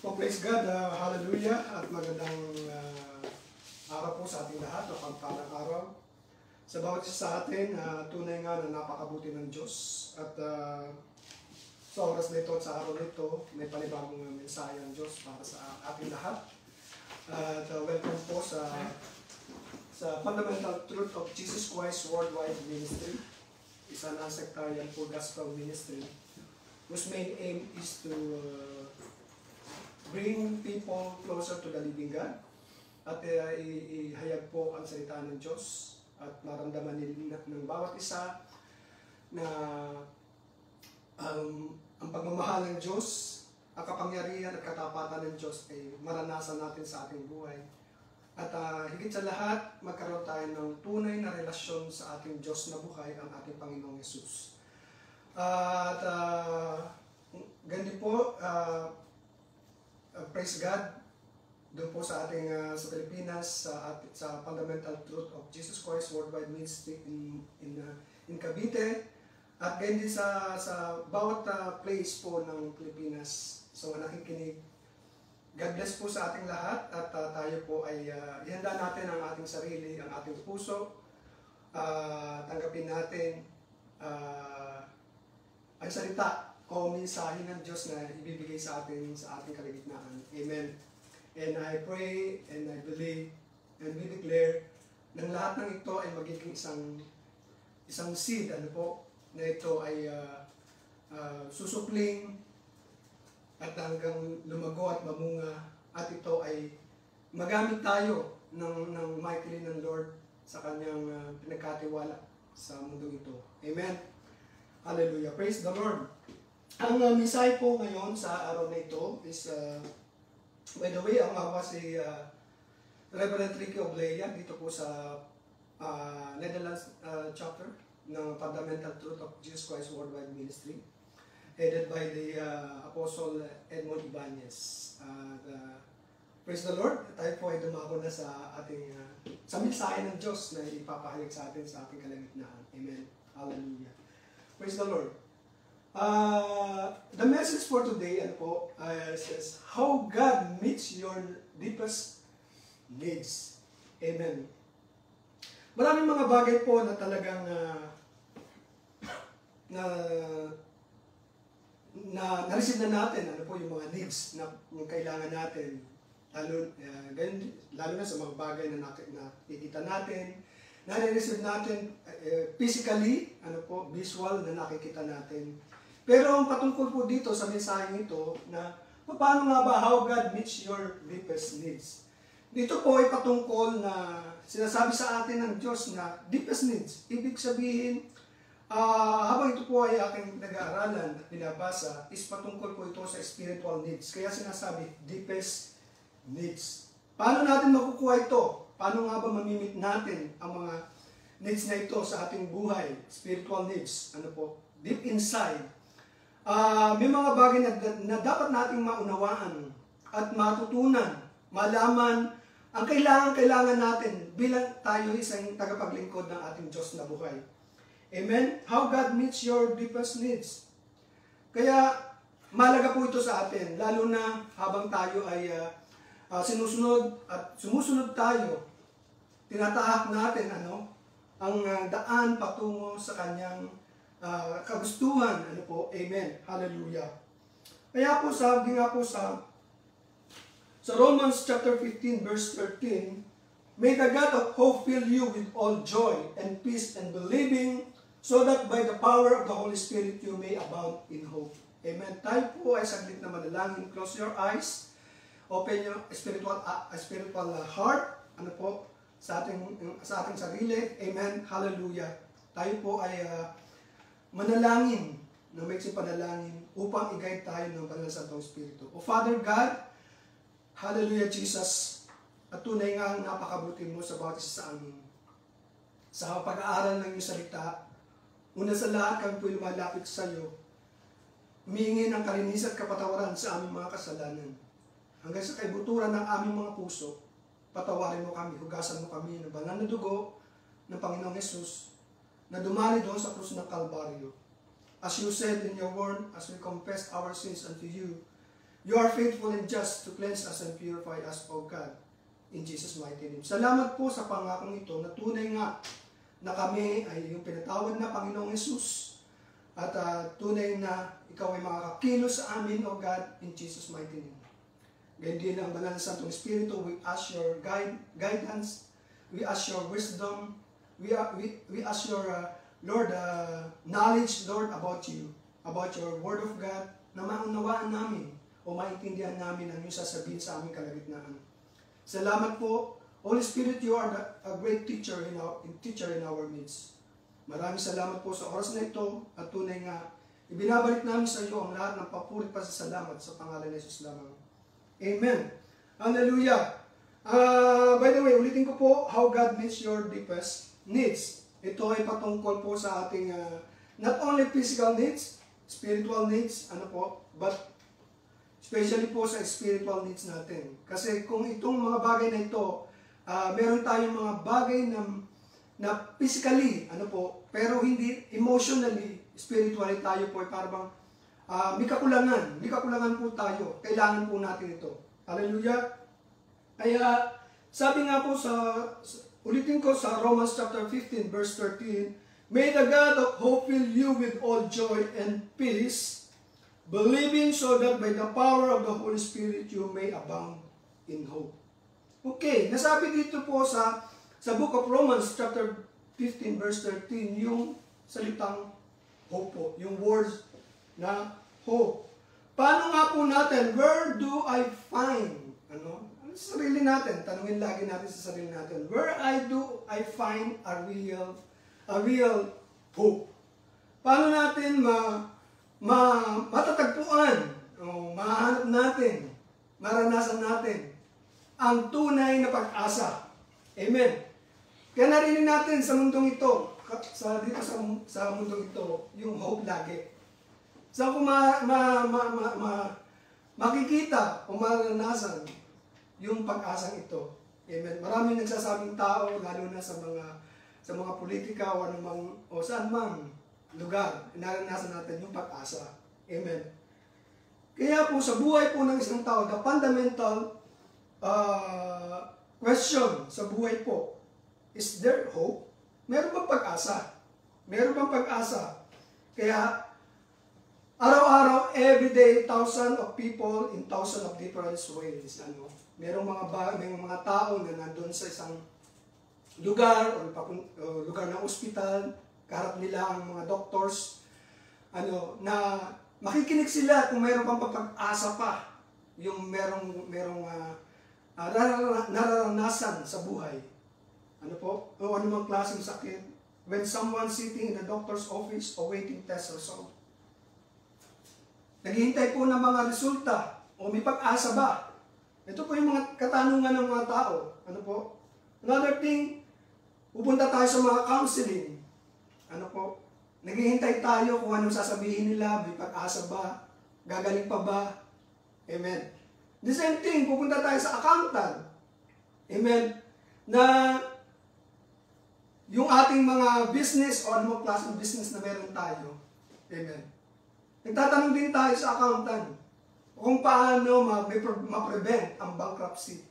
So praise God, hallelujah, at magandang araw po sa ating lahat, o pagpalang araw. Sa bawat isa sa atin, tunay nga na napakabuti ng Diyos. At sa oras nito at sa araw nito, may panibagong mensahe ang Diyos para sa ating lahat. At welcome po sa Fundamental Truth of Jesus Christ Worldwide Ministry. Isa na sectarian po gospel ministry whose main aim is to bring people closer to the living God at ihayag po ang salita ng Diyos at maramdaman nila ng bawat isa na ang pagmamahal ng Diyos, ang kapangyarihan at katapatan ng Diyos ay maranasan natin sa ating buhay. At higit sa lahat, magkaroon tayo ng tunay na relasyon sa ating Diyos na buhay, ang ating Panginoong Yesus. At ganyan po, praise God, doon po sa ating sa Pilipinas, sa Fundamental Truth of Jesus Christ Worldwide Ministry in Cavite, at ganyan din sa bawat place po ng Pilipinas. So nakikinig. God bless po sa ating lahat at tayo po ay ihanda natin ang ating sarili, ang ating puso, tanggapin natin ang salita o mensahe ng Diyos na ibibigay sa ating kalagitnaan. Amen. And I pray and I believe and we declare na lahat ng ito ay magiging isang seed, na ito ay susukling at hanggang lumago at mamunga, at ito ay magamit tayo ng mightily ng Lord sa kanyang pinagkatiwala sa mundo ito. Amen. Hallelujah. Praise the Lord. Ang mensahe po ngayon sa araw na ito is, by the way, ang awa si Reverend Ricky Oblea dito po sa Netherlands chapter ng Fundamental Truth of Jesus Christ Worldwide Ministry, headed by the Apostle Edmond Ibanez. Praise the Lord, tayo po ay dumako na sa ating sa mensahe ng Diyos na ipapahayag sa atin sa ating kalagitnaan. Amen. Hallelujah. Praise the Lord. The message for today says, how God meets your deepest needs. Amen. Maraming mga bagay po na talagang na-receive na natin, yung mga needs na yung kailangan natin, lalo na sa mga bagay na nakikita natin, na-receive natin physically, visual na nakikita natin. Pero ang patungkol po dito sa mensaheng ito, na paano nga ba how God meets your deepest needs? Dito po ay patungkol na sinasabi sa atin ng Diyos na deepest needs. Ibig sabihin, habang ito po ay aking nag-aaralan at binabasa, is patungkol po ito sa spiritual needs. Kaya sinasabi, deepest needs. Paano natin makukuha ito? Paano nga ba mamimit natin ang mga needs na ito sa ating buhay? Spiritual needs. Deep inside. May mga bagay na dapat nating maunawaan at matutunan, malaman ang kailangan natin bilang tayo isang tagapaglingkod ng ating Diyos na buhay. Amen? How God meets your deepest needs. Kaya malaga po ito sa atin, lalo na habang tayo ay sinusunod at sumusunod tayo, tinatahak natin ang daan patungo sa kanyang kagustuhan. Amen. Hallelujah. Kaya po sabi nga po sa Romans chapter 15 verse 13, may the God of hope fill you with all joy and peace and believing, so that by the power of the Holy Spirit you may abound in hope. Amen. Tayo po ay saglit na manalangin. Close your eyes. Open your spiritual heart. Sa ating sarili. Amen. Hallelujah. Tayo po ay manalangin ng maiksi panalangin upang i-guide tayo ng Banal na Santong Espiritu. O Father God, hallelujah Jesus, at tunay nga ang napakabuti mo sa bawat isa sa amin. Sa pag-aaral ng iyong salita, una sa lahat kami po lumalapit sa iyo, humihingi ng kalinisan at kapatawaran sa aming mga kasalanan. Hanggang sa kaibuturan ng aming mga puso, patawarin mo kami, hugasan mo kami ng banal na dugo ng Panginoong Yesus na dumali doon sa krus ng Kalbaryo. As you said in your word, as we confess our sins unto you, You are faithful and just to cleanse us and purify us, O God, in Jesus' mighty name. Salamat po sa pangakong ito na tunay nga na kami ay yung pinatawad na Panginoong Jesus at tunay na ikaw ay makakakilos sa amin, O God, in Jesus' mighty name. Ganyan din ang banal na Santong Espiritu, we ask your guidance, we ask your wisdom, we ask your, Lord, knowledge, Lord, about you, about your Word of God, na maunawaan namin o maintindihan namin ang iyong sasabihin sa aming kalagitnaan. Salamat po. Holy Spirit, you are a great teacher in our midst. Maraming salamat po sa oras na ito at tunay nga, ibinabalik namin sa iyo ang lahat ng papuri pa sa salamat sa pangalan ni Jesus lamang. Amen. Hallelujah. By the way, ulitin ko po how God meets your deepest needs. Ito ay patungkol po sa ating not only physical needs, spiritual needs, but especially po sa spiritual needs natin. Kasi kung itong mga bagay na ito, meron tayong mga bagay na physically, pero hindi emotionally, spiritually tayo po ay parang may kakulangan po tayo. Kailangan po natin ito. Hallelujah. Kaya sabi nga po ulitin ko sa Romans chapter 15 verse 13, may the God of hope fill you with all joy and peace, believing so that by the power of the Holy Spirit you may abound in hope. Okay, nasabi dito po sa book of Romans chapter 15 verse 13 yung salitang hope po, yung words na hope. Paano nga po natin, where do I find, sa sarili natin, tanungin lagi natin sa sarili natin, where do I find a real hope? Paano natin matatagpuan, mahanap natin, maranasan natin ang tunay na pag-asa? Amen. Kaya narinig natin sa mundong ito, sa mundong ito, yung hope lagi. So kung makikita o maranasan yung pag-asang ito. Amen. Maraming nagsasabing tao, lalo na sa mga politika o saan mang lugar, naranasan natin yung pag-asa. Amen. Kaya po sa buhay po ng isang tao, the fundamental question sa buhay po, is there hope? Meron bang pag-asa? Meron bang pag-asa? Kaya araw-araw, everyday, thousands of people in thousands of different ways. Merong mga tao na nandun sa isang lugar o lugar ng ospital, kaharap nila ang mga doctors, na makikinig sila kung mayroon pang pag-asa pa, yung merong nararanasan sa buhay. O anumang klaseng sakit. When someone sitting in the doctor's office awaiting test result, naghihintay po ng mga resulta o may pag-asa ba? Ito po yung mga katanungan ng mga tao. Another thing, pupunta tayo sa mga counseling. Naghihintay tayo kung anong sasabihin nila, may pag-asa ba? Gagaling pa ba? Amen. The same thing, pupunta tayo sa accountant. Amen. Na yung ating mga business o anumang klaseng business na meron tayo. Amen. Nagtatanong din tayo sa accountant kung paano ma-prevent ang bankruptcy.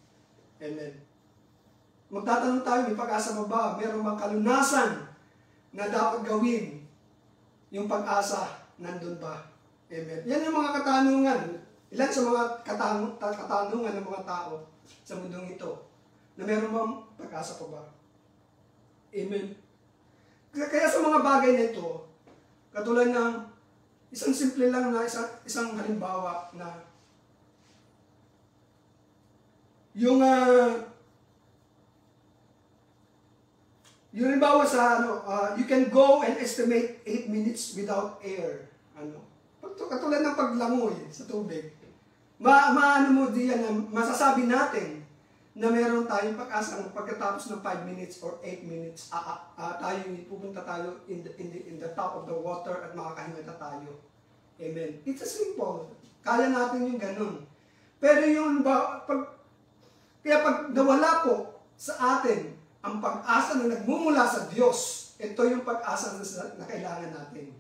Amen. Magtatanong tayo, may pag-asa ba? Meron bang kalunasan na dapat gawin? Yung pag-asa, nandun ba? Amen. Yan yung mga katanungan. Ilan sa mga katanungan ng mga tao sa mundong ito na meron bang pag-asa pa ba? Amen. Kaya sa mga bagay na ito, katulad ng isang simple lang na isang halimbawa na yung halimbawa sa you can go and estimate 8 minutes without air. Katulad ng paglangoy sa tubig. Masasabi natin na meron tayong pag-asa pagkatapos ng 5 minutes or 8 minutes, pupunta tayo in the top of the water at makakahinga na tayo. Amen. It's a simple. Kaya natin yung ganun. Pero kaya pag nawala po sa atin ang pag-asa na nagmumula sa Diyos, ito yung pag-asa na kailangan natin.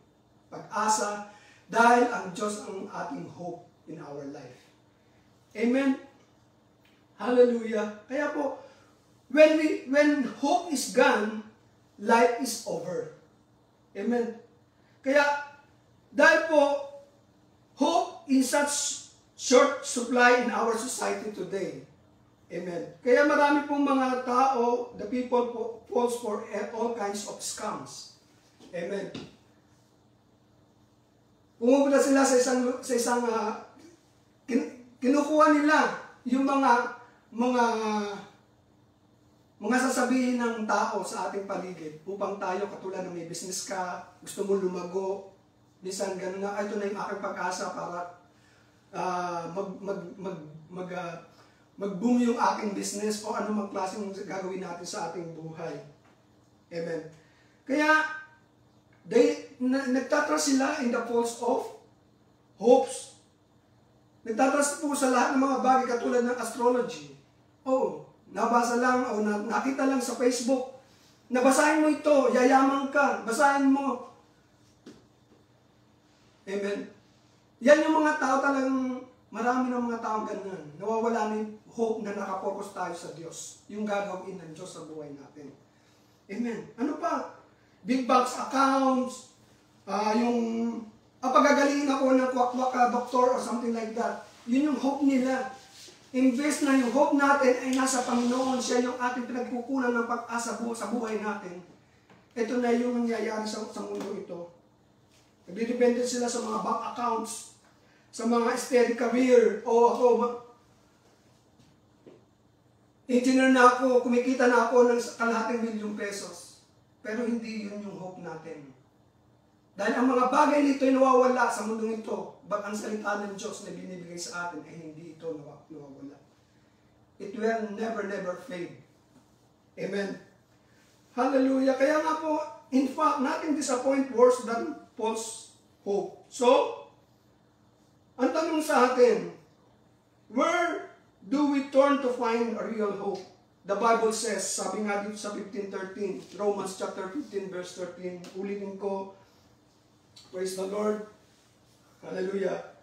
Pag-asa dahil ang Diyos ang ating hope in our life. Amen? Hallelujah. Kaya po, when hope is gone, life is over. Amen? Kaya, dahil po, hope is such short supply in our society today. Amen. Kaya marami pong mga tao, the people falls for all kinds of scams. Amen. Pumupunta sila sa isang kinukuha nila yung mga sasabihin ng tao sa ating paligid upang tayo, katulad ng may business ka, gusto mo lumago, minsan gano'n na, ito na yung aking pag-asa para mag-boom yung aking business o anumang klaseng gagawin natin sa ating buhay. Amen. Kaya, nagtatras sila in the false of hopes. Nagtatras po sa lahat ng mga bagay katulad ng astrology. Nabasa lang o nakita lang sa Facebook. Nabasahin mo ito, yayaman ka, basahin mo. Amen. Yan yung mga tao talagang, marami ng mga tao ganyan. Nawawala na yung hope na nakapokus tayo sa Diyos. Yung gagawin ng Diyos sa buhay natin. Amen. Ano pa? Big box accounts, pagagalingin ako ng kwak-kwak doktor or something like that. Yun yung hope nila. Invest na yung hope natin ay nasa Panginoon. Siya yung ating pinagkukunan ng pag-asa sa buhay natin. Ito na yung nangyayari sa mundo ito. Nagdidepende sila sa mga bank accounts, sa mga steady career, engineer na ako, kumikita na ako ng kalahating milyong pesos. Pero hindi yun yung hope natin. Dahil ang mga bagay nito ay nawawala sa mundong ito, but ang salita ng Diyos na binibigay sa atin ay hindi ito nawawala. It will never fade. Amen. Hallelujah. Kaya nga po, in fact, nothing disappoint worse than false hope. So, ang tanong sa atin, where do we turn to find a real hope? The Bible says, sabi nga dito sa 15:13, Romans chapter 15 verse 13, ulitin ko, praise the Lord, hallelujah.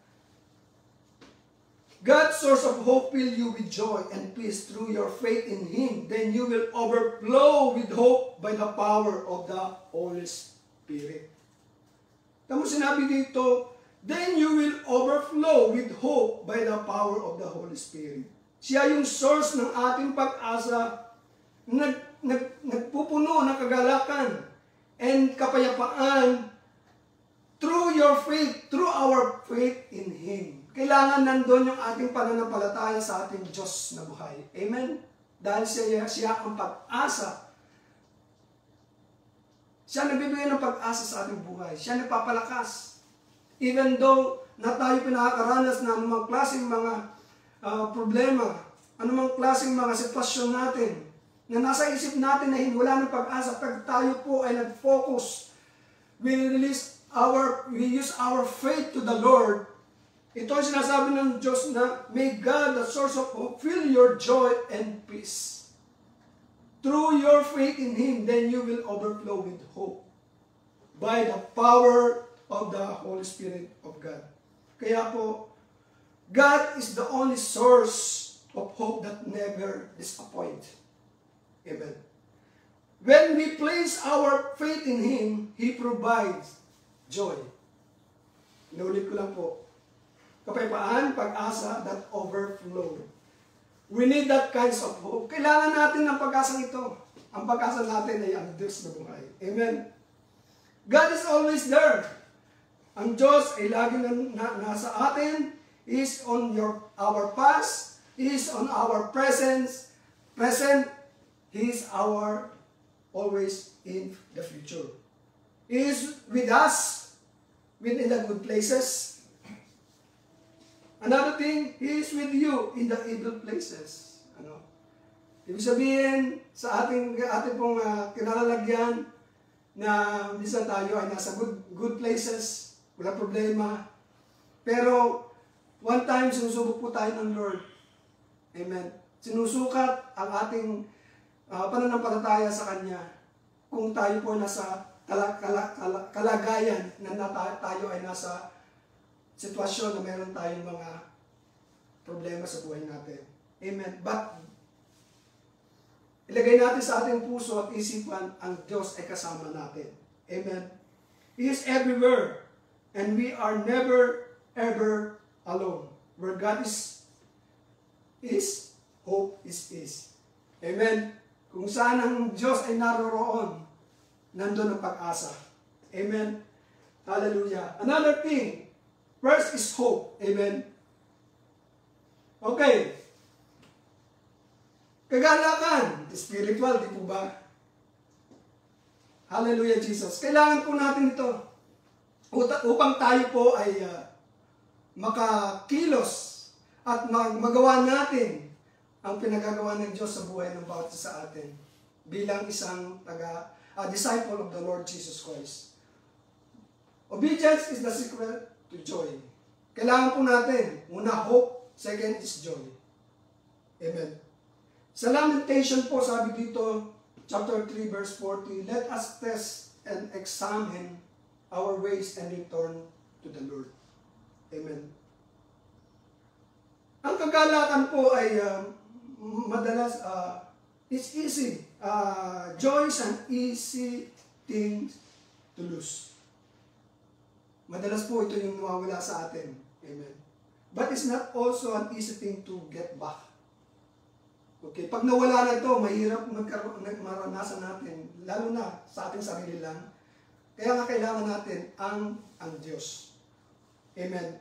God's source of hope fill you with joy and peace through your faith in Him. Then you will overflow with hope by the power of the Holy Spirit. Tama sinabi dito, then you will overflow with hope by the power of the Holy Spirit. Siya yung source ng ating pag-asa, nagpupuno ng kagalakan and kapayapaan through your faith, through our faith in Him. Kailangan nandun yung ating pananampalataya sa ating Diyos na buhay. Amen? Dahil siya ang pag-asa. Siya nagbibigay ng pag-asa sa ating buhay. Siya nagpapalakas. Even though na tayo pinakakaranas na anumang klaseng mga problema, anumang klaseng mga sitwasyon natin, na nasa isip natin na wala ng pag-asa, pag tayo po ay nag-focus, we use our faith to the Lord. Ito ay sinasabi ng Diyos na, may God, the source of hope, fill your joy and peace. Through your faith in Him, then you will overflow with hope by the power of the Holy Spirit of God. Kaya po, God is the only source of hope that never disappoints. Amen. When we place our faith in Him, He provides joy. Inulit ko lang po. Kapayapaan, pag-asa that overflow. We need that kinds of hope. Kailangan natin ng pag-asang ito. Ang pag-asa natin ay ang Diyos na buhay. Amen. God is always there. Ang Diyos ay lagi nasa atin. He is on our past. He is on our present. He is our always in the future. He is with us within the good places. Another thing, He is with you in the evil places. Ibig sabihin, sa ating pong kinalalagyan na minsan tayo ay nasa good places, wala problema. Pero, one time, sinusubok po tayo ng Lord. Amen. Sinusukat ang ating pananampalataya sa Kanya kung tayo po nasa kalagayan na tayo ay nasa sitwasyon na meron tayong mga problema sa buhay natin. Amen. But, ilagay natin sa ating puso at isipan, ang Diyos ay kasama natin. Amen. He is everywhere. And we are never, ever alone. Where God is, hope is. Amen. Kung saan ang Diyos ay naroroon, nandun ang pag-asa. Amen. Hallelujah. Another thing, first is hope. Amen. Okay. Kagalakan, spiritual, di po ba? Hallelujah, Jesus. Kailangan po natin ito upang tayo po ay makakilos at magawa natin ang pinagagawa ng Diyos sa buhay ng bawat isa sa atin bilang isang disciple of the Lord Jesus Christ. Obedience is the secret to joy. Kailangan po natin, una, hope, second is joy. Amen. Sa Lamentation po, sabi dito, chapter 3, verse 40, let us test and examine our ways and return to the Lord. Amen. Ang kagalakan po ay madalas, it's easy. Joy is an easy thing to lose. Madalas po ito yung mawawala sa atin. Amen. But it's not also an easy thing to get back. Okay, pag nawala na ito, mahirap maranasan natin, lalo na sa ating sarili lang. Kaya nga kailangan natin ang Diyos. Amen.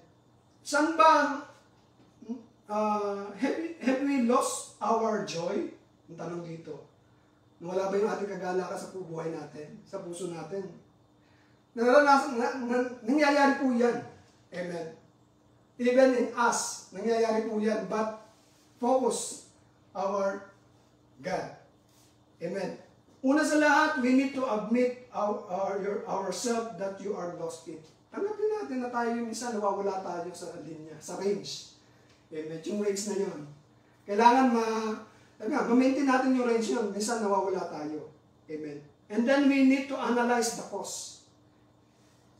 Saan ba, have we lost our joy? Ang tanong dito. Nawala ba yung ating kagalakan sa buhay natin, sa puso natin? Nangyayari po yan. Amen. Even in us, nangyayari po yan. But focus our God. Amen. Una sa lahat, we need to admit ourselves that you are lost it. Tanggapin natin na tayo yung isa, nawawala tayo sa linya, sa range. Amen. Yung range na yun. Kailangan ma-maintain natin yung range yun. Minsan nawawala tayo. Amen. And then we need to analyze the cause.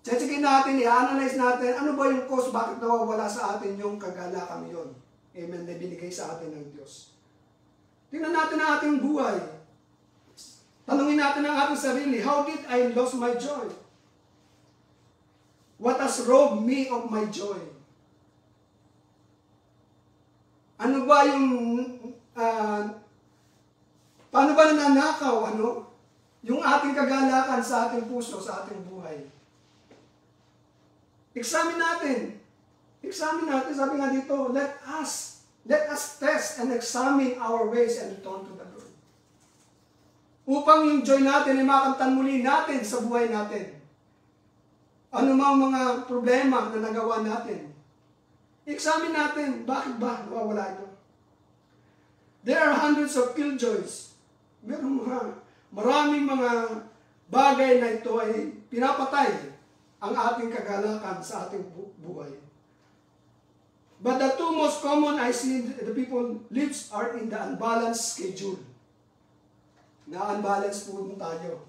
Chechekin natin, i-analyze natin, ano ba yung cause, bakit nawawala sa atin yung kagalakan yun. Amen, na binigay sa atin ng Diyos. Tingnan natin ang ating buhay. Tanungin natin ang ating sarili, how did I lose my joy? What has robbed me of my joy? Ano ba yung, paano ba nananakaw, yung ating kagalakan sa ating puso, sa ating buhay? Examine natin. Examine natin. Sabi nga dito, let us test and examine our ways and return to the Lord. Upang yung joy natin ay makamtan muli natin sa buhay natin. Ano mang mga problema na nagawa natin. Examine natin, bakit ba nawawala ito? There are hundreds of killjoys. Maraming mga bagay na ito ay pinapatay ang ating kagalakan sa ating buhay. But the two most common I see the people lives are in the unbalanced schedule. Na-unbalanced po tayo.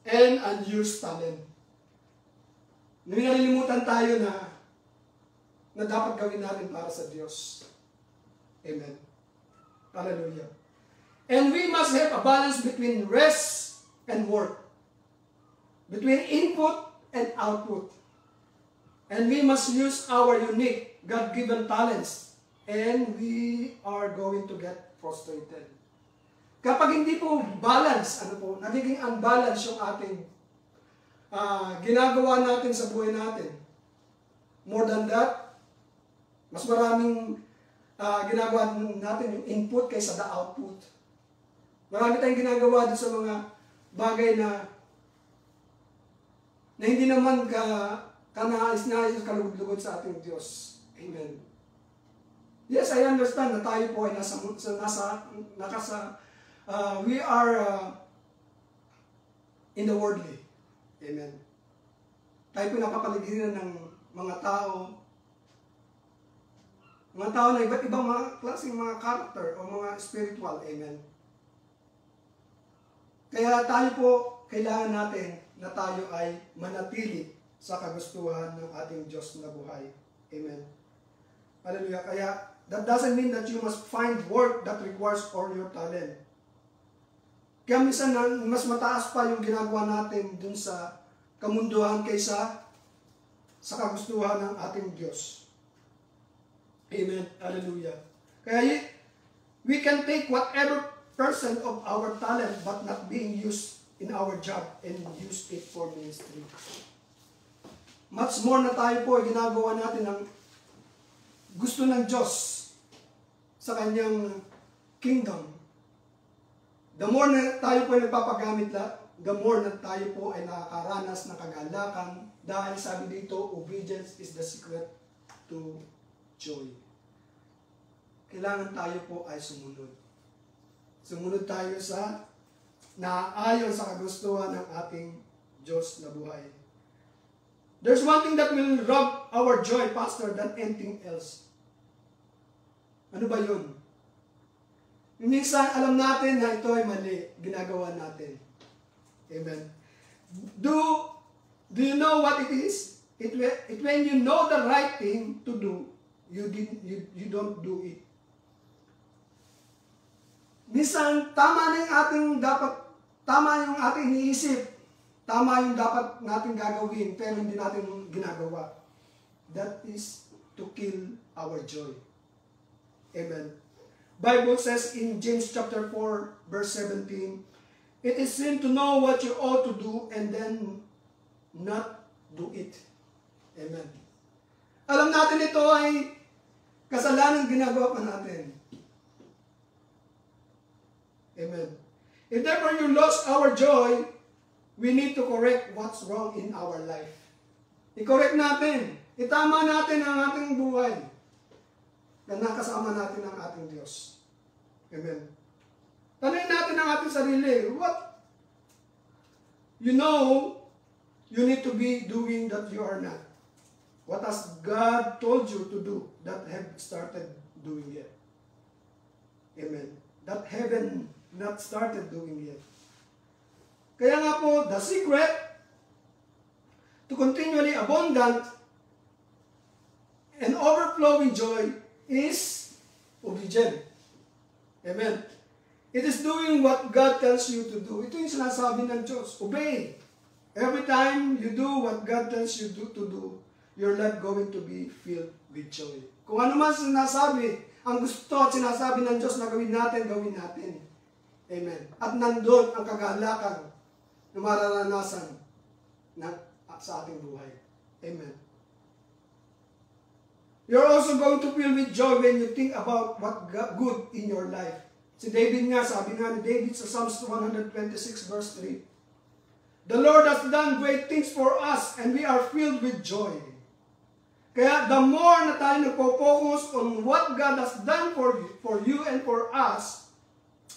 And unused talent. Nalilimutan tayo na dapat gawin natin para sa Diyos. Amen. Hallelujah. And we must have a balance between rest and work. Between input and output. And we must use our unique God-given talents. And we are going to get frustrated. Kapag hindi po balance, nagiging unbalance yung ating ginagawa natin sa buhay natin. More than that, mas maraming ginagawa natin yung input kaysa the output. Marami tayong ginagawa din sa mga bagay na hindi naman kanais-nais kalugod-lugod sa ating Diyos. Amen. Yes, I understand na tayo po ay we are in the worldly. Amen. Tayo po napapaligiran ng mga tao na iba't ibang mga klaseng mga character o mga spiritual. Amen. Kaya tayo po, kailangan natin na tayo ay manatili sa kagustuhan ng ating Diyos na buhay. Amen. Hallelujah. Kaya that doesn't mean that you must find work that requires all your talent. Kaya minsan mas mataas pa yung ginagawa natin dun sa kamunduhan kaysa sa kagustuhan ng ating Diyos. Amen. Hallelujah. Kaya we can take whatever percent of our talent but not being used in our job and use it for ministry. Much more na tayo po ginagawa natin ng gusto ng Diyos sa kanyang kingdom. The more na tayo po ay nagpapagamit the more na tayo po ay nakakaranas ng kagalakan dahil sabi dito, obedience is the secret to joy. Kailangan tayo po ay sumunod. Sumunod tayo sa naaayon sa kagustuhan ng ating Diyos na buhay. There's one thing that will rob our joy, Pastor, than anything else. Ano ba yun? Minsan, alam natin na ito ay mali. Ginagawa natin. Amen. Do you know what it is? When you know the right thing to do, you don't do it. Minsan, tama yung ating iniisip. Tama yung dapat natin gagawin, pero hindi natin ginagawa. That is to kill our joy. Amen. Bible says in James chapter 4, verse 17, it is sin to know what you ought to do and then not do it. Amen. Alam natin ito ay kasalanan ginagawa pa natin. Amen. If therefore you lost our joy, we need to correct what's wrong in our life. I-correct natin. Itama natin ang ating buhay na nakasama natin ang ating Diyos. Amen. Tanungin natin ang ating sarili, what? You know, you need to be doing that you are not. What has God told you to do that have started doing it? Amen. That haven't not started doing yet. Kaya nga po, the secret to continually abundant and overflowing joy is obedient. Amen. It is doing what God tells you to do. Ito yung sinasabi ng Diyos. Obey. Every time you do what God tells you to do, your life going to be filled with joy. Kung ano man sinasabi, ang gusto at sinasabi ng Diyos na gawin natin, gawin natin. Amen. At nandun ang kagalakan na mararanasan sa ating buhay. Amen. You're also going to feel with joy when you think about what good in your life. Si David nga, sabi nga ni David sa Psalms 126 verse 3, the Lord has done great things for us and we are filled with joy. Kaya the more na tayo nagpo-focus on what God has done for you and for us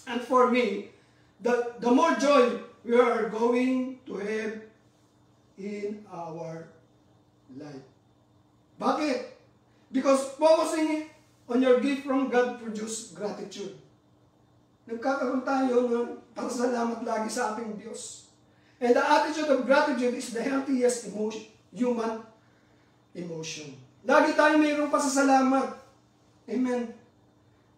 and for me, the more joy we are going to have in our life. Bakit? Because focusing on your gift from God produces gratitude. Nagkakaroon tayo ng pasasalamat lagi sa ating Diyos. And the attitude of gratitude is the healthiest human emotion. Lagi tayo mayroong pasasalamat. Amen.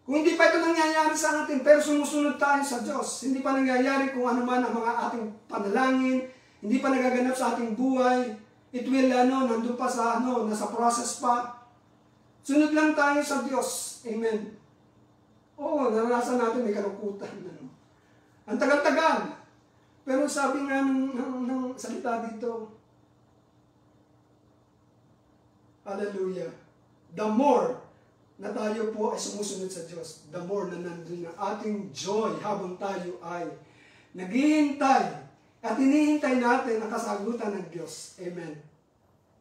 Kung hindi pa ito nangyayari sa atin, pero sumusunod tayo sa Diyos, hindi pa nangyayari kung ano man ang mga ating panalangin, hindi pa nagaganap sa ating buhay, it will, nandun pa sa, nasa process pa. Sunod lang tayo sa Diyos. Amen. Oo, naranasan natin may kalungkutan. Ang tagal-tagal. Pero sabi nga ng salita dito, hallelujah, the more na tayo po ay sumusunod sa Diyos, the more na nandun ang ating joy habang tayo ay naghihintay at hinihintay natin ang kasagutan ng Diyos. Amen.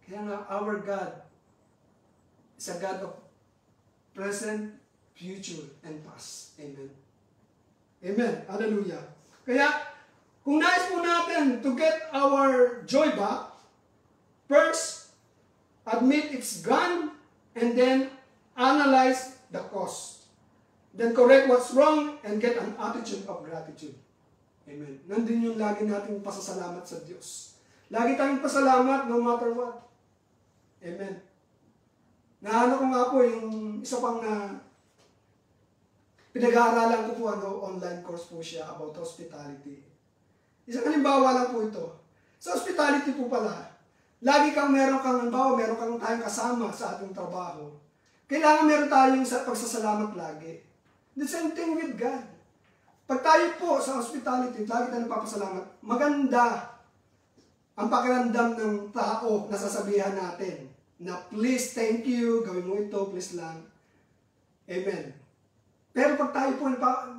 Kaya nga, our God is a God of present, future, and past. Amen. Amen. Hallelujah. Kaya, kung nais po natin to get our joy back, first, admit it's gone, and then analyze the cause. Then correct what's wrong, and get an attitude of gratitude. Amen. Nandun yung lagi nating pasasalamat sa Diyos. Lagi tayong pasalamat no matter what. Amen. Naano ko nga po yung isa pang na pinag-aaralan ko po, online course po siya about hospitality. Isang halimbawa lang po ito. Sa hospitality po pala, lagi meron kang tayong kasama sa ating trabaho. Kailangan meron tayong pagsasalamat lagi. The same thing with God. Pag tayo po sa hospitality, lagi tayong nagpapasalamat, maganda ang pakiramdam ng tao na sasabihan natin na please, thank you, gawin mo ito, please lang. Amen. Pero pag tayo po,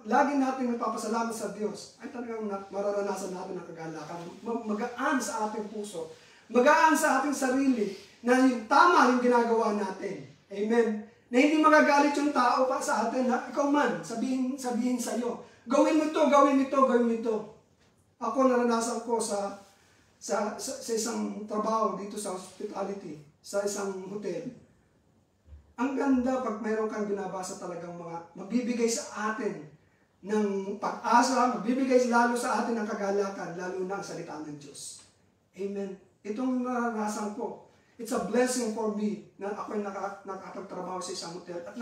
lagi natin nagpapasalamat sa Diyos, ay talagang mararanasan natin ang kagalakan. Magaan sa ating puso. Magaan sa ating sarili na yung tama yung ginagawa natin. Amen. Na hindi magagalit yung tao pa sa atin. Na, ikaw man, sabihin sa'yo, gawin mo ito, gawin ito, gawin ito. Ako naranasan ko sa isang trabaho dito sa hospitality, sa isang hotel. Ang ganda pag mayroon kang binabasa talagang magbibigay sa atin ng pag-asa, magbibigay lalo sa atin ng kagalakan, lalo na ang salita ng Diyos. Amen. Itong naranasan ko, it's a blessing for me na ako'y nakapagtrabaho sa isang hotel at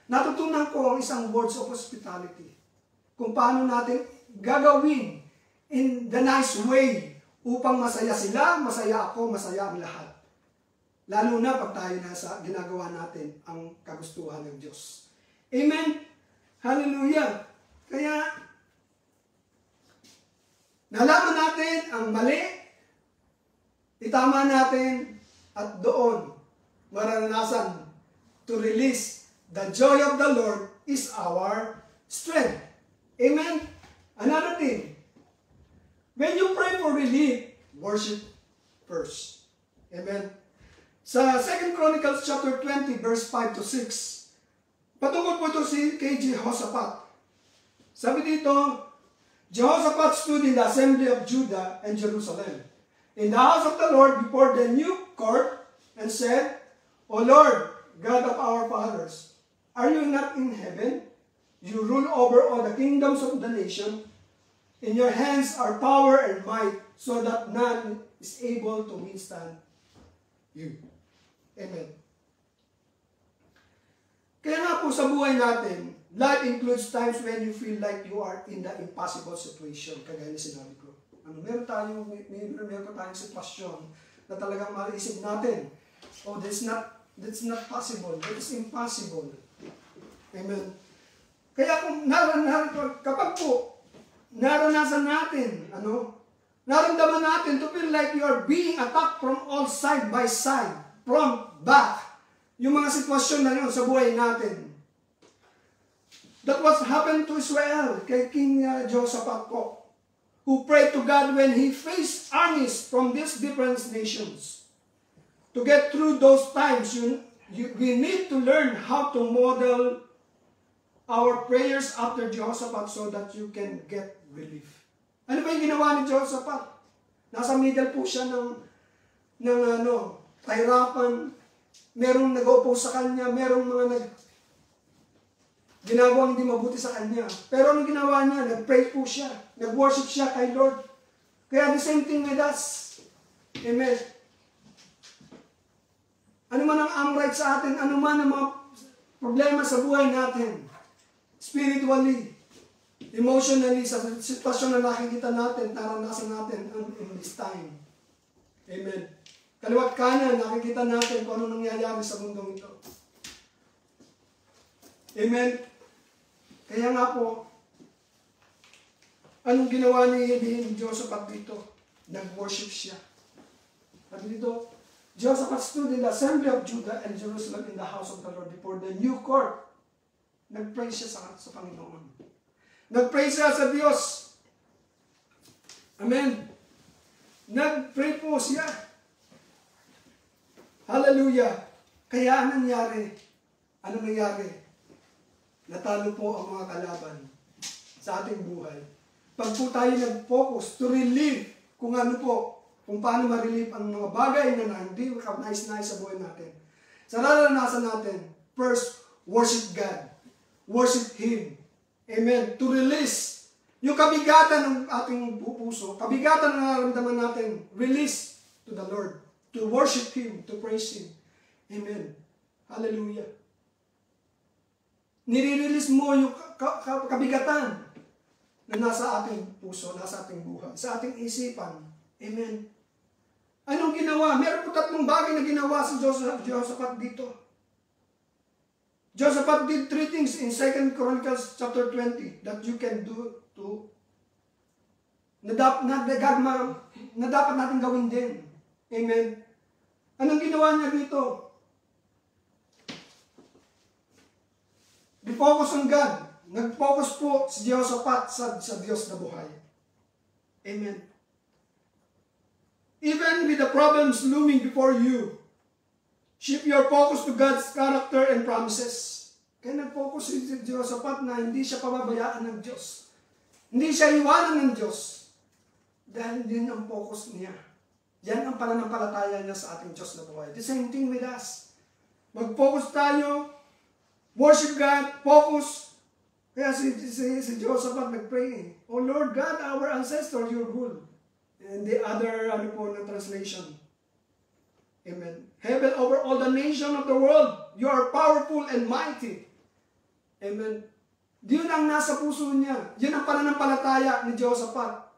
natutunan ko ang isang words of hospitality. Kung paano natin gagawin in the nice way upang masaya sila, masaya ako, masaya ang lahat. Lalo na pag tayo nasa ginagawa natin ang kagustuhan ng Diyos. Amen? Hallelujah! Kaya, nalaman natin ang mali, itama natin, at doon, maranasan to release the joy of the Lord is our strength. Amen? Another thing, when you pray for relief, worship first. Amen? Sa 2 Chronicles chapter 20, verse 5 to 6, patungkol po ito kay Jehoshaphat. Sabi dito, Jehoshaphat stood in the assembly of Judah and Jerusalem, in the house of the Lord before the new court, and said, O Lord, God of our fathers, are you not in heaven? You rule over all the kingdoms of the nation. In your hands are power and might, so that none is able to withstand you. Amen. Kaya nga po sa buhay natin, life includes times when you feel like you are in the impossible situation. Kagaya na sinabi ko. Meron tayong sitwasyon na talagang maisip natin, oh, that's not possible. That is impossible. Amen. Kaya kung kapag po naranasan natin, naramdaman natin to feel like you are being attacked from all side by side, from back, yung mga sitwasyon na yun sa buhay natin. That was happened to Israel, kay King Jehoshaphat po, who prayed to God when he faced armies from these different nations. To get through those times, we need to learn how to model our prayers after Jehoshaphat so that you can get relief. Ano ba yung ginawa ni Jehoshaphat? Nasa middle po siya ng kahirapan, merong nag-oppose sa kanya, merong mga ginawang hindi mabuti sa kanya. Pero anong ginawa niya? Nag-pray po siya. Nag-worship siya kay Lord. Kaya the same thing with us. Amen. Ano man ang unright sa atin, ano man ang mga problema sa buhay natin, spiritually, emotionally, sa sitwasyon na nakikita natin, naranasan natin in this time. Amen. Kaliwat kanan, nakikita natin kung ano nangyayari sa mundong ito. Amen. Kaya nga po, anong ginawa ni Jehoshaphat dito? Nag-worship siya. Sabi dito, Jehoshaphat stood in the assembly of Judah and Jerusalem in the house of the Lord before the new court. Nag-pray siya sa Panginoon. Nag-pray siya sa Diyos. Amen. Nag-pray po siya. Hallelujah. Kaya anong nangyari? Anong nangyari? Natalo po ang mga kalaban sa ating buhay. Pag po tayo nag-focus to relieve kung paano ma-relieve ang mga bagay na hindi nais-nais sa buhay natin. Sa naranasan natin, first, worship God. Worship Him. Amen. To release yung kabigatan ng ating puso, kabigatan na nararamdaman natin, release to the Lord. To worship Him, to praise Him. Amen. Hallelujah. Nire-release mo yung kabigatan na nasa ating puso, nasa ating buhay, sa ating isipan. Amen. Anong ginawa? Meron po 3 bagay na ginawa si Jehoshaphat dito. Jehoshaphat did 3 things in 2 Chronicles chapter 20 that you can do to na dapat natin gawin din. Amen. Anong ginawa niya dito? Refocus on God. Nag-focus po si Jehoshaphat sa Diyos na buhay. Amen. Even with the problems looming before you, shift your focus to God's character and promises. Kaya nag-focus si Jehoshaphat na hindi siya pababayaan ng Diyos. Hindi siya iwanan ng Diyos. Dahil din ang focus niya. Yan ang pananampalataya niya sa ating Diyos na buhay. The same thing with us. Mag-focus tayo, worship God, focus. Kaya si Jehoshaphat nag-pray, "O Lord God, our ancestor, you're good." And the other translation. Amen. "Heaven over all the nation of the world, you are powerful and mighty." Amen. Yun ang nasa puso niya. Yun ang pananampalataya ni Jehoshaphat.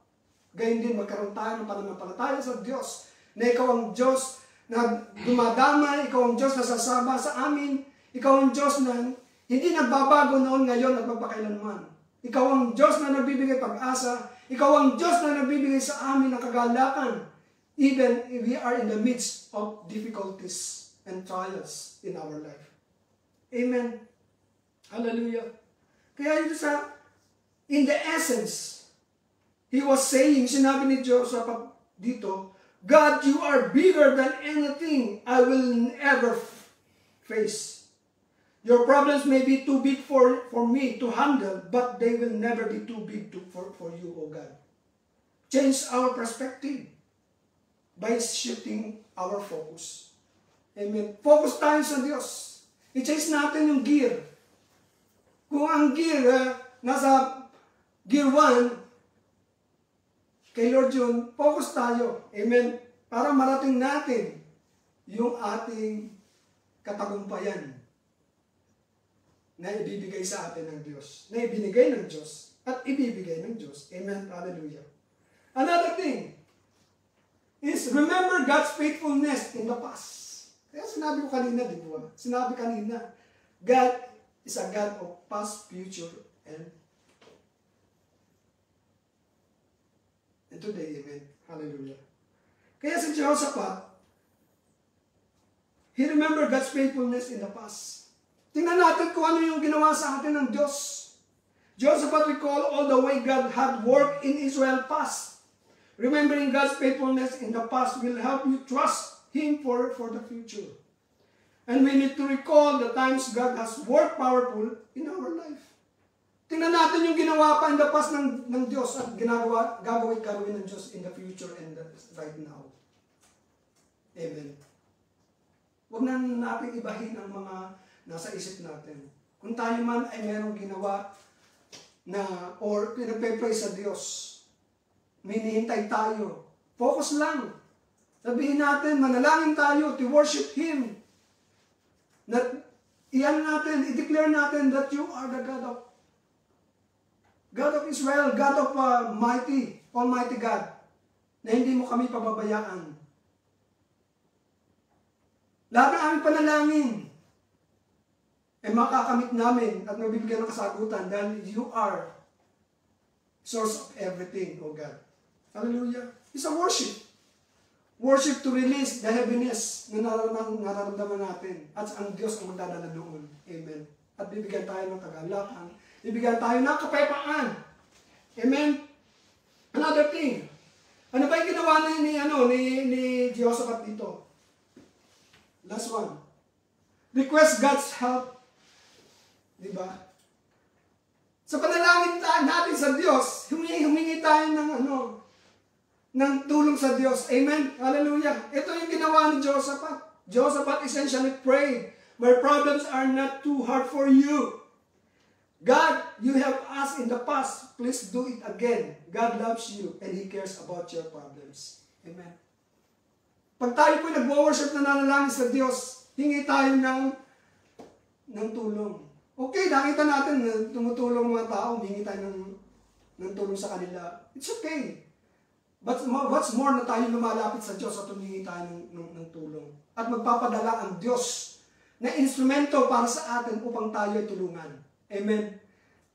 Gayun din, magkaroon tayo ng pananampalataya sa Diyos. Na ikaw ang Diyos na dumadamay, ikaw ang Diyos na sasama sa amin, ikaw ang Diyos na hindi nagbabago noon, ngayon, at magpakailanman. Ikaw ang Diyos na nagbibigay pag-asa, ikaw ang Diyos na nagbibigay sa amin ng kagalakan, even if we are in the midst of difficulties and trials in our life. Amen. Hallelujah. Kaya ito in the essence, he was saying, sinabi ni Jehoshaphat dito, "God, you are bigger than anything I will ever face. Your problems may be too big for me to handle, but they will never be too big for you, O God." Change our perspective by shifting our focus. Amen. Focus tayo sa Diyos. I-change natin yung gear. Kung ang gear, nasa gear 1, kay Lord yun, focus tayo. Amen. Para marating natin yung ating katagumpayan na ibibigay sa atin ng Diyos. Na ibinigay ng Diyos at ibibigay ng Diyos. Amen. Hallelujah. Another thing is remember God's faithfulness in the past. Kaya sinabi ko kanina, di ba? Sinabi kanina, God is a God of past, future, and today. Amen. Hallelujah. Kaya si Jehoshaphat, he remembered God's faithfulness in the past. Tingnan natin kung ano yung ginawa sa atin ng Diyos. Jehoshaphat recalled all the way God had worked in Israel past. Remembering God's faithfulness in the past will help you trust Him for the future. And we need to recall the times God has worked powerful in our life. Tingnan natin yung ginawa pa in the past ng Diyos at gagawin ng Diyos in the future and right now. Amen. Huwag na natin ibahin ang mga nasa isip natin. Kung tayo man ay merong ginawa na or pinagpe-pray sa Diyos, minihintay tayo, focus lang. Sabihin natin, manalangin tayo to worship Him. I-declare natin that you are the God of Israel, God of Almighty God, na hindi mo kami pababayaan. Lahat ng aming panalangin ay makakamit namin at mabibigyan ng kasagutan dahil you are source of everything, O God. Hallelujah. It's a worship. Worship to release the heaviness na nararamdaman natin at ang Diyos ang magdadala doon. Amen. At bibigyan tayo ng kagalakan. Bibigyan tayo ng kapayapaan. Amen. Another thing. Ano ba yung ginawa ni Jehoshaphat dito? Last one. Request God's help. Diba? Sa panalangin natin sa Diyos, humingi tayo ng tulong sa Diyos. Amen? Hallelujah. Ito yung ginawa ni Jehoshaphat. Jehoshaphat essentially prayed, "My problems are not too hard for you. God, you have us in the past. Please do it again. God loves you and He cares about your problems." Amen. Pag tayo po nag-worship na nanalangin sa Diyos, Hingi tayo ng tulong. Okay, nakita natin na tumutulong mga tao, hingi tayo ng tulong sa kanila. It's okay. But what's more na tayo lumalapit sa Diyos at humingi tayo ng tulong. At magpapadala ang Diyos na instrumento para sa atin upang tayo ay tulungan. Amen.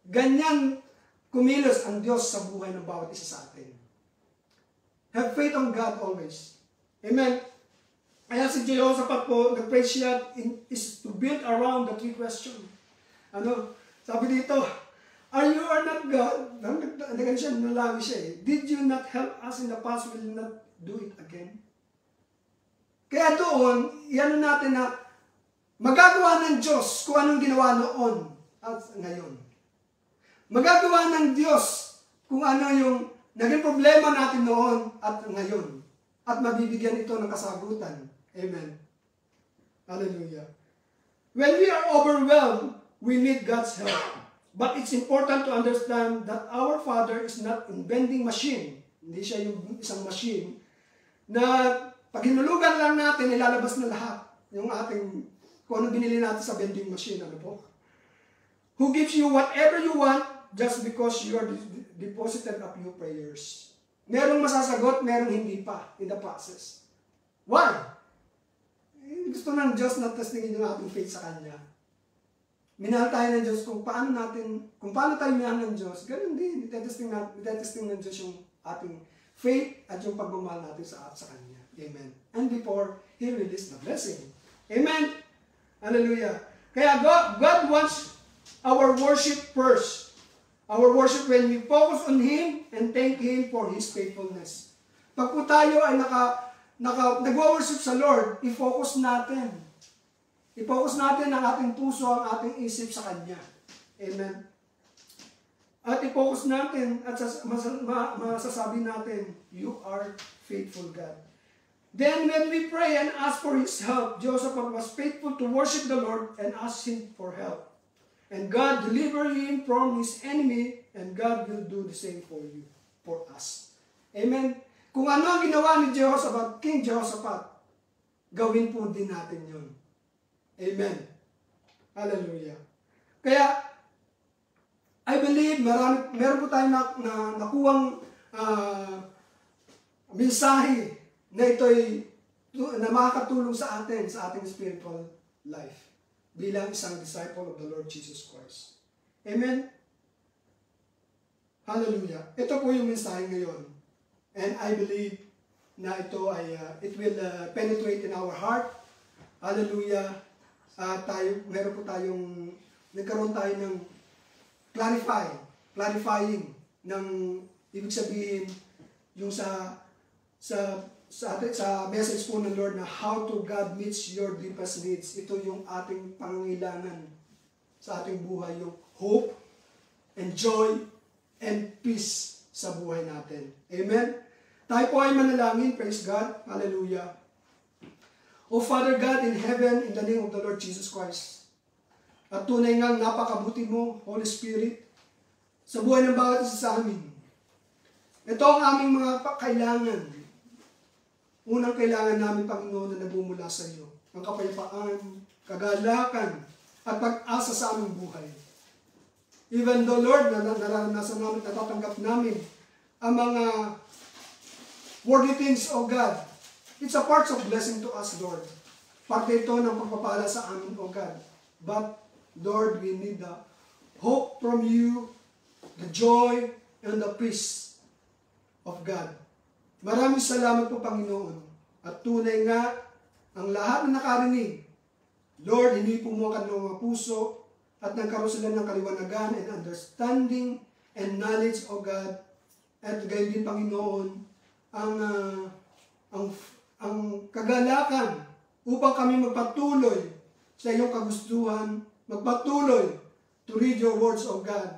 Ganyan kumilos ang Diyos sa buhay ng bawat isa sa atin. Have faith on God always. Amen. Kaya si Jehoshaphat po, nag-pray siya is to build around the three questions. Sabi dito, are you or not God? Nagano siya, nalawi siya eh. Did you not help us in the past? Will you not do it again? Kaya doon, iyan natin na magagawa ng Diyos kung anong ginawa noon at ngayon. Magagawa ng Diyos kung ano yung naging problema natin noon at ngayon. At mabibigyan ito ng kasagutan. Amen. Hallelujah. When we are overwhelmed, we need God's help. But it's important to understand that our Father is not inventing machine. Hindi siya yung isang machine na pag hinulugan lang natin, ilalabas na lahat yung ating, kung ano binili natin sa vending machine. Ano po? Who gives you whatever you want just because you are deposited of your prayers. Merong masasagot, merong hindi pa in the process. Why? Gusto ng Diyos na testingin yung ating faith sa Kanya. Minahal tayo ng Diyos kung paano tayo minahal ng Diyos, ganun din, itetesting ng Diyos yung ating faith at yung pagmamahal natin sa Kanya. Amen. And before He released the blessing. Amen. Hallelujah. Kaya God wants our worship first. Our worship when we focus on Him and thank Him for His faithfulness. Pag po tayo ay nagwa-worship sa Lord, i-focus natin. I-focus natin ang ating puso, ang ating isip sa Kanya. Amen. At i-focus natin at masasabi natin, you are faithful God. Then when we pray and ask for His help, Jehoshaphat was faithful to worship the Lord and ask Him for help. And God delivered him from his enemy, and God will do the same for you, for us. Amen. Kung ano ang ginawa ni Jehoshaphat, King Jehoshaphat, gawin po din natin yun. Amen. Hallelujah. Kaya, I believe, meron po tayong nakuwang mensahe na ito'y na makakatulong sa atin, sa ating spiritual life, bilang isang disciple of the Lord Jesus Christ. Amen? Hallelujah. Ito po yung mensahe ngayon. And I believe na ito ay, it will penetrate in our heart. Hallelujah. Nagkaroon tayo ng clarifying ng ibig sabihin yung sa message po ng Lord na how to God meets your deepest needs. Ito yung ating pangangailangan sa ating buhay, yung hope and joy and peace sa buhay natin. Amen? Tayo po ay manalangin. Praise God. Hallelujah. O Father God in heaven, in the name of the Lord Jesus Christ, at tunay ngang napakabuti mo, Holy Spirit, sa buhay ng bawat isa sa amin. Ito ang aming mga kailangan. Unang kailangan namin, Panginoon, na nagmumula sa iyo. Ang kapayapaan, kagalakan, at pag-asa sa aming buhay. Even though, Lord, naranasan namin, natatanggap namin ang mga worldly things of God. It's a part of blessing to us, Lord. Parte ito ng pagpapala sa amin, O God. But, Lord, we need the hope from you, the joy, and the peace of God. Maraming salamat po, Panginoon. At tunay nga, ang lahat na nakarinig, Lord, hindi po mo ang mga puso at nagkaroon sila ng kaliwanagan and understanding and knowledge of God. At gayon din, Panginoon, ang kagalakan upang kami magpatuloy sa iyong kagustuhan, magpatuloy to read your words of God.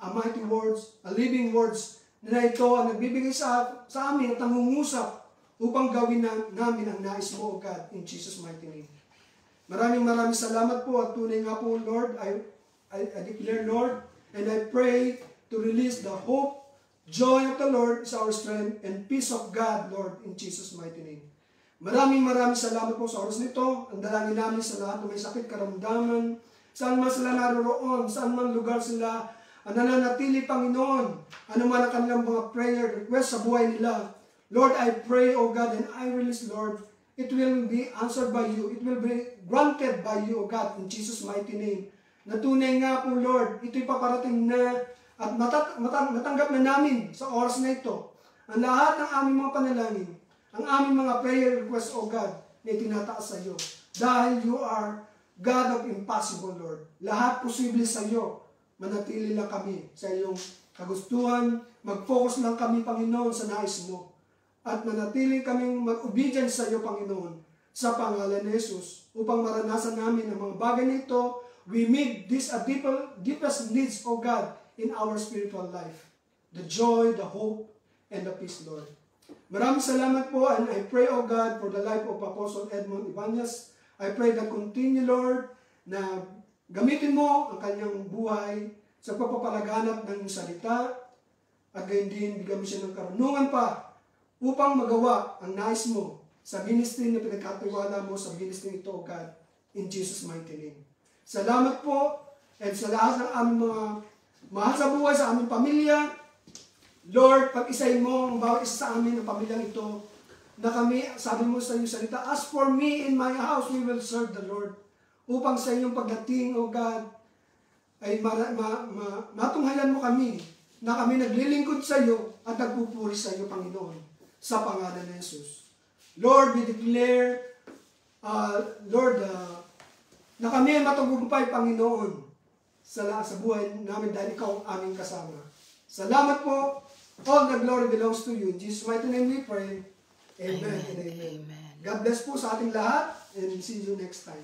A mighty words, a living words, na ito ang nagbibigay sa amin at nangungusap upang gawin namin ang nais mo, O God, in Jesus' mighty name. Maraming salamat po at tunay nga po, Lord, I declare, Lord, and I pray to release the hope, joy of the Lord is our strength, and peace of God, Lord, in Jesus' mighty name. Maraming salamat po sa oras nito. Ang dalangin namin sa lahat ng may sakit, karamdaman, saan man sila naroroon, saan man lugar sila nananatili, Panginoon, ano man ang kanilang mga prayer request sa buhay nila. Lord, I pray, O God, and I release, Lord, it will be answered by you. It will be granted by you, O God, in Jesus' mighty name. Natunay nga po, Lord, ito'y paparating na at matanggap na namin sa oras na ito ang lahat ng aming mga panalangin, ang aming mga prayer requests, O God, na itinataas sa iyo. Dahil you are God of impossible, Lord. Lahat posible sa iyo. Manatili lang kami sa iyong kagustuhan. Mag-focus lang kami, Panginoon, sa nais mo. At manatili kaming mag-obedient sa iyo, Panginoon, sa pangalan ni Jesus, upang maranasan namin ang mga bagay nito. We meet these deepest needs, O God, in our spiritual life. The joy, the hope, and the peace, Lord. Maraming salamat po, and I pray, O God, for the life of Apostle Edmond Ibanez. I pray that continue, Lord, na gamitin mo ang kanyang buhay sa pagpapalaganap ng iyong salita, at gayon din, bigyan mo siya ng karunungan pa upang magawa ang nais mo sa ministry na pinagkatiwala mo sa ministry ito, O God, in Jesus' mighty name. Salamat po, and sa lahat ng aming mga mahal sa buhay, sa aming pamilya, Lord, pag-isahin mo ang bawat isa sa amin ng pamilyang ito, na kami, sabi mo sa iyong salita, as for me in my house, we will serve the Lord. Upang sa iyong pagdating, O God, ay matunghayan mo kami, na kami naglilingkod sa iyo at nagpupuri sa iyo, Panginoon, sa pangalan ni Jesus. Lord, we declare, Lord, na kami ay matagumpay, Panginoon, sa buhay namin dahil ikaw ang aming kasama. Salamat po. All the glory belongs to you. In Jesus' mighty name we pray. Amen and amen. God bless po sa ating lahat, and see you next time.